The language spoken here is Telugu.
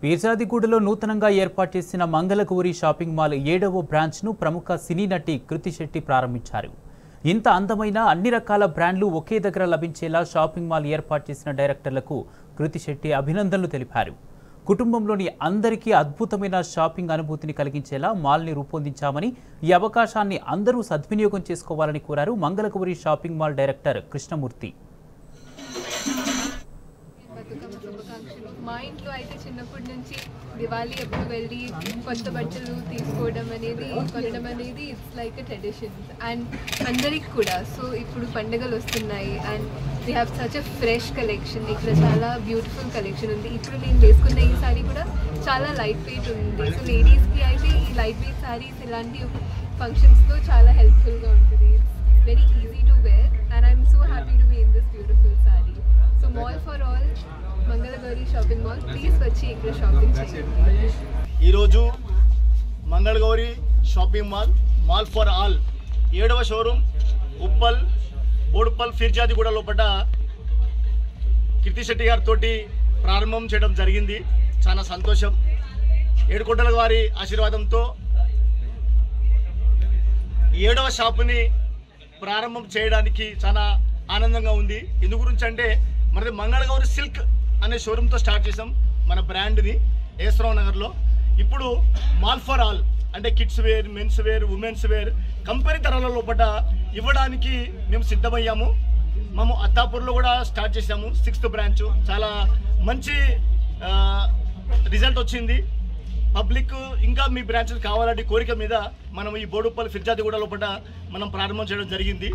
పీర్జాదిగూడలో నూతనంగా ఏర్పాటు చేసిన మంగళగౌరి షాపింగ్ మాల్ 7వ బ్రాంచ్ను ప్రముఖ సినీ నటి కృతి శెట్టి ప్రారంభించారు. ఇంత అందమైన అన్ని రకాల బ్రాండ్లు ఒకే దగ్గర లభించేలా షాపింగ్ మాల్ ఏర్పాటు చేసిన డైరెక్టర్లకు కృతి శెట్టి అభినందనలు తెలిపారు. కుటుంబంలోని అందరికీ అద్భుతమైన షాపింగ్ అనుభూతిని కలిగించేలా మాల్ని రూపొందించామని, ఈ అవకాశాన్ని అందరూ సద్వినియోగం చేసుకోవాలని కోరారు Mangala Gauri shopping mall director Krishnamurthy. మా ఇంట్లో అయితే చిన్నప్పటి నుంచి దివాళీ ఎప్పుడు వెళ్ళి కొత్త బట్టలు తీసుకోవడం అనేది కొనడం అనేది it's like a tradition and అందరికి కూడా. సో ఇప్పుడు పండుగలు వస్తున్నాయి and we have such a fresh collection. ఇక్కడ చాలా బ్యూటిఫుల్ కలెక్షన్ ఉంది. ఇప్పుడు నేను వేసుకున్న ఈ సారీ కూడా చాలా లైట్ వెయిట్ ఉంది. సో లేడీస్కి అయితే ఈ లైట్ వెయిట్ సారీస్ ఇలాంటి ఫంక్షన్స్లో చాలా హెల్ప్ఫుల్గా ఉంటుంది. It's very easy to wear and I'm so happy to be in this beautiful sari. So mall for all Mangalagowri shopping mall, please వచ్చి ఇక్కడ షాపింగ్ చేయండి. ఈరోజు Mangalagowri shopping mall for all 7వ షోరూమ్ ఉప్పల్ బోడుప్పల్ ఫిర్జాదిగూడ లోపల కీర్తి శెట్టి గారితో ప్రారంభం చేయడం జరిగింది. చాలా సంతోషం. ఏడుకొండల వారి ఆశీర్వాదంతో 7వ షాపుని ప్రారంభం చేయడానికి చాలా ఆనందంగా ఉంది. ఎందు గురించి అంటే మనది మంగళగౌరి సిల్క్ అనే షోరూమ్తో స్టార్ట్ చేసాం మన బ్రాండ్ని ఏసరావు నగర్లో. ఇప్పుడు మాల్ ఫర్ ఆల్ అంటే kids wear, men's wear, women's wear company ధరల లోపల ఇవ్వడానికి మేము సిద్ధమయ్యాము. మేము అత్తాపూర్లో కూడా స్టార్ట్ చేసాము 6th బ్రాంచ్. చాలా మంచి రిజల్ట్ వచ్చింది. పబ్లిక్ ఇంకా మీ బ్రాంచ్లు కావాలంటే కోరిక మీద మనం ఈ బోడుప్పల్ ఫిర్జాదిగూడ లోపల మనం ప్రారంభం చేయడం జరిగింది.